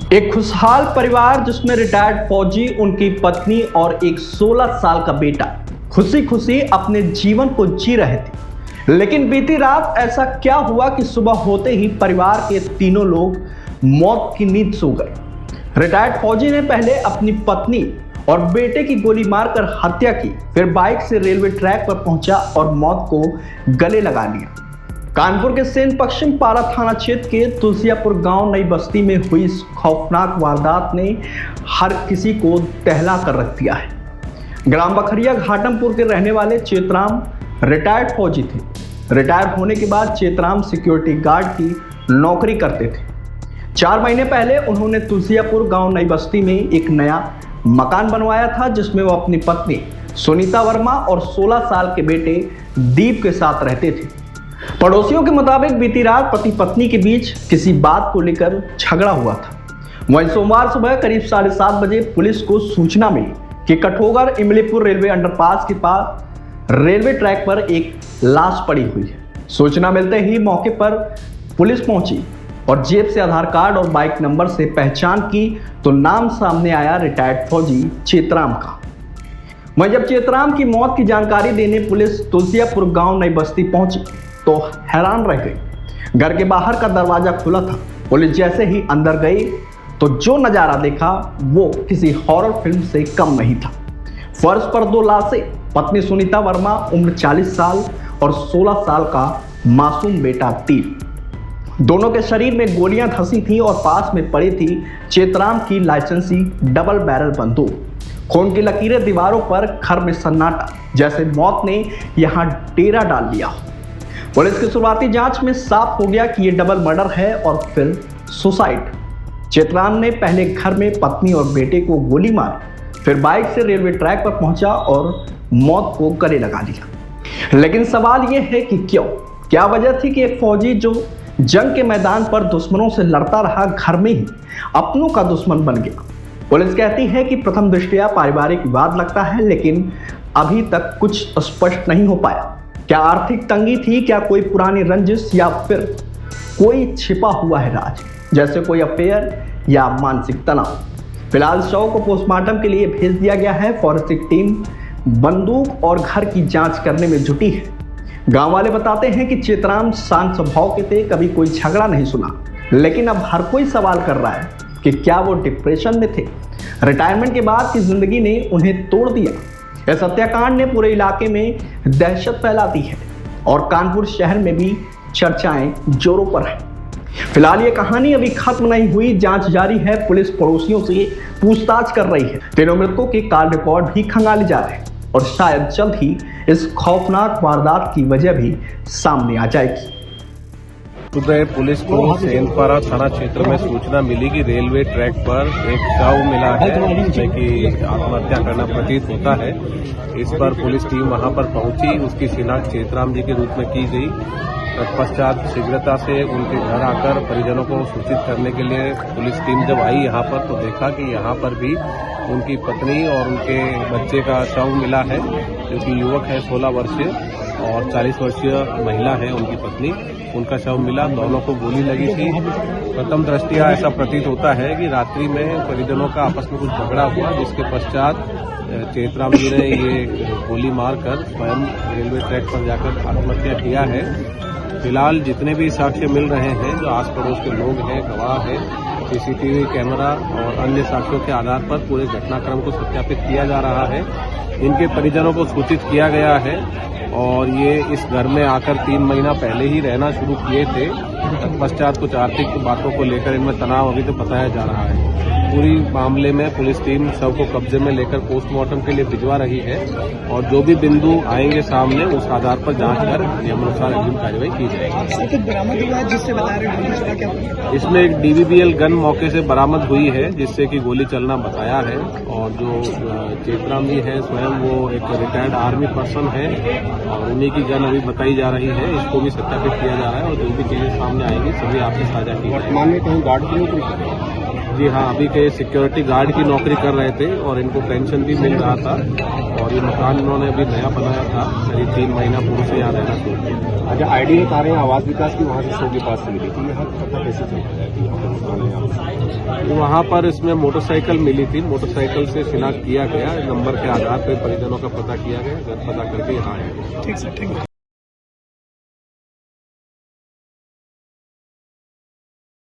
एक खुशहाल परिवार जिसमें रिटायर्ड फौजी, उनकी पत्नी और एक 16 साल का बेटा खुशी खुशी अपने जीवन को जी रहे थे। लेकिन बीती रात ऐसा क्या हुआ कि सुबह होते ही परिवार के तीनों लोग मौत की नींद सो गए। रिटायर्ड फौजी ने पहले अपनी पत्नी और बेटे की गोली मारकर हत्या की, फिर बाइक से रेलवे ट्रैक पर पहुंचा और मौत को गले लगा लिया। कानपुर के सेन पश्चिम पारा थाना क्षेत्र के तुलसियापुर गांव नई बस्ती में हुई इस खौफनाक वारदात ने हर किसी को दहला कर रख दिया है। ग्राम बखरिया घाटमपुर के रहने वाले चेतराम रिटायर्ड फौजी थे। रिटायर होने के बाद चेतराम सिक्योरिटी गार्ड की नौकरी करते थे। 4 महीने पहले उन्होंने तुलसियापुर गांव नई बस्ती में एक नया मकान बनवाया था, जिसमें वो अपनी पत्नी सुनीता वर्मा और 16 साल के बेटे दीप के साथ रहते थे। पड़ोसियों के मुताबिक बीती रात पति पत्नी के बीच किसी बात को लेकर झगड़ा हुआ था। वहीं सोमवार सुबह करीब 7:30 बजे पुलिस को सूचना मिली कि कठोगर इमलीपुर रेलवे अंडरपास के पास रेलवे ट्रैक पर एक लाश पड़ी हुई है। सूचना मिलते ही मौके पर पुलिस पहुंची और जेब से आधार कार्ड और बाइक नंबर से पहचान की तो नाम सामने आया रिटायर्ड फौजी चेतराम का। वहीं जब चेतराम की मौत की जानकारी देने पुलिस तुलसियापुर गांव नई बस्ती पहुंची तो हैरान रह गई। घर के बाहर का दरवाजा खुला था। पुलिस जैसे ही अंदर गई तो जो नजारा देखा वो किसी हॉरर फिल्म से कम नहीं था। फर्श पर 2 लाशें, पत्नी सुनीता वर्मा उम्र 40 साल और 16 साल का मासूम बेटा दीप। दोनों के शरीर में गोलियां धंसी थी और पास में पड़ी थी चेतराम की लाइसेंसी डबल बैरल बंदूक। खून की लकीरें दीवारों पर, घर में सन्नाटा, जैसे मौत ने यहां डेरा डाल लिया। पुलिस की शुरुआती जांच में साफ हो गया कि यह डबल मर्डर है और फिर सुसाइड। चेतराम ने पहले घर में पत्नी और बेटे को गोली मारी, फिर बाइक से रेलवे ट्रैक पर पहुंचा और मौत को गले लगा लिया। लेकिन सवाल यह है कि क्या वजह थी कि एक फौजी जो जंग के मैदान पर दुश्मनों से लड़ता रहा, घर में ही अपनों का दुश्मन बन गया। पुलिस कहती है कि प्रथम दृष्टया पारिवारिक विवाद लगता है, लेकिन अभी तक कुछ स्पष्ट नहीं हो पाया। क्या आर्थिक तंगी थी, क्या कोई पुरानी रंजिश, या फिर कोई छिपा हुआ है राज, जैसे कोई अफेयर या मानसिक तनाव। फिलहाल शव को पोस्टमार्टम के लिए भेज दिया गया है। फॉरेंसिक टीम बंदूक और घर की जांच करने में जुटी है। गांव वाले बताते हैं कि चेतराम शांत स्वभाव के थे, कभी कोई झगड़ा नहीं सुना। लेकिन अब हर कोई सवाल कर रहा है कि क्या वो डिप्रेशन में थे। रिटायरमेंट के बाद की जिंदगी ने उन्हें तोड़ दिया। इस हत्याकांड ने पूरे इलाके में दहशत फैला दी है और कानपुर शहर में भी चर्चाएं जोरों पर हैं। फिलहाल ये कहानी अभी खत्म नहीं हुई, जांच जारी है। पुलिस पड़ोसियों से पूछताछ कर रही है। तीनों मृतकों के कॉल रिकॉर्ड भी खंगाले जा रहे हैं और शायद जल्द ही इस खौफनाक वारदात की वजह भी सामने आ जाएगी। सुबह पुलिस को सेनपारा थाना क्षेत्र में सूचना मिली कि रेलवे ट्रैक पर एक शव मिला है, जिसमें कि आत्महत्या करना प्रतीत होता है। इस पर पुलिस टीम वहां पर पहुंची। उसकी शिनाख्त चेतराम जी के रूप में की गई। तत्पश्चात शीघ्रता से उनके घर आकर परिजनों को सूचित करने के लिए पुलिस टीम जब आई यहाँ पर तो देखा कि यहाँ पर भी उनकी पत्नी और उनके बच्चे का शव मिला है, जो कि युवक है 16 वर्षीय और 40 वर्षीय महिला है उनकी पत्नी। उनका शव मिला, दोनों को गोली लगी थी। प्रथम दृष्टया ऐसा प्रतीत होता है कि रात्रि में परिजनों का आपस में कुछ झगड़ा हुआ, जिसके पश्चात चेतराम जी ने ये गोली मारकर स्वयं रेलवे ट्रैक पर जाकर आत्महत्या किया है। फिलहाल जितने भी साक्ष्य मिल रहे हैं, जो आस पड़ोस के लोग हैं, गवाह हैं, सीसीटीवी कैमरा और अन्य साक्ष्यों के आधार पर पूरे घटनाक्रम को सत्यापित किया जा रहा है। इनके परिजनों को सूचित किया गया है और ये इस घर में आकर 3 महीना पहले ही रहना शुरू किए थे। तत्पश्चात कुछ आर्थिक बातों को लेकर इनमें तनाव अभी तो बताया जा रहा है। पूरी मामले में पुलिस टीम शव को कब्जे में लेकर पोस्टमार्टम के लिए भिजवा रही है और जो भी बिंदु आएंगे सामने उस आधार पर जांच कर नियमानुसार अग्रिम कार्रवाई की जाएगी। बरामद हुआ है जिससे बता रहे, इसमें एक DVBL गन मौके से बरामद हुई है, जिससे कि गोली चलना बताया है। और जो चेतराम जी है स्वयं वो एक रिटायर्ड आर्मी पर्सन है और उन्हीं की गन अभी बताई जा रही है। इसको भी सत्यापित किया जा रहा है और जो भी चीजें सामने आएंगी सभी आपसे साझा की जाएगी। वर्तमान में कहीं गार्ड की नौकरी जी हाँ, अभी के सिक्योरिटी गार्ड की नौकरी कर रहे थे और इनको पेंशन भी मिल रहा था और ये मकान इन्होंने अभी नया बनाया था, करीब 3 महीना पूर्व से यहाँ रहना शुरू किया। अच्छा, आईडी बता रहे हैं आवास विकास की वहाँ से शो के पास से मिली थी, यहाँ पता कैसे चलता है कि यहाँ पर दुकान है यहाँ? तो वहाँ पर इसमें मोटरसाइकिल मिली थी, मोटरसाइकिल से शिनाख्त किया गया, नंबर के आधार पर परिजनों का पता किया गया, घर पता करके यहाँ आए। ठीक सर, थैंक यू।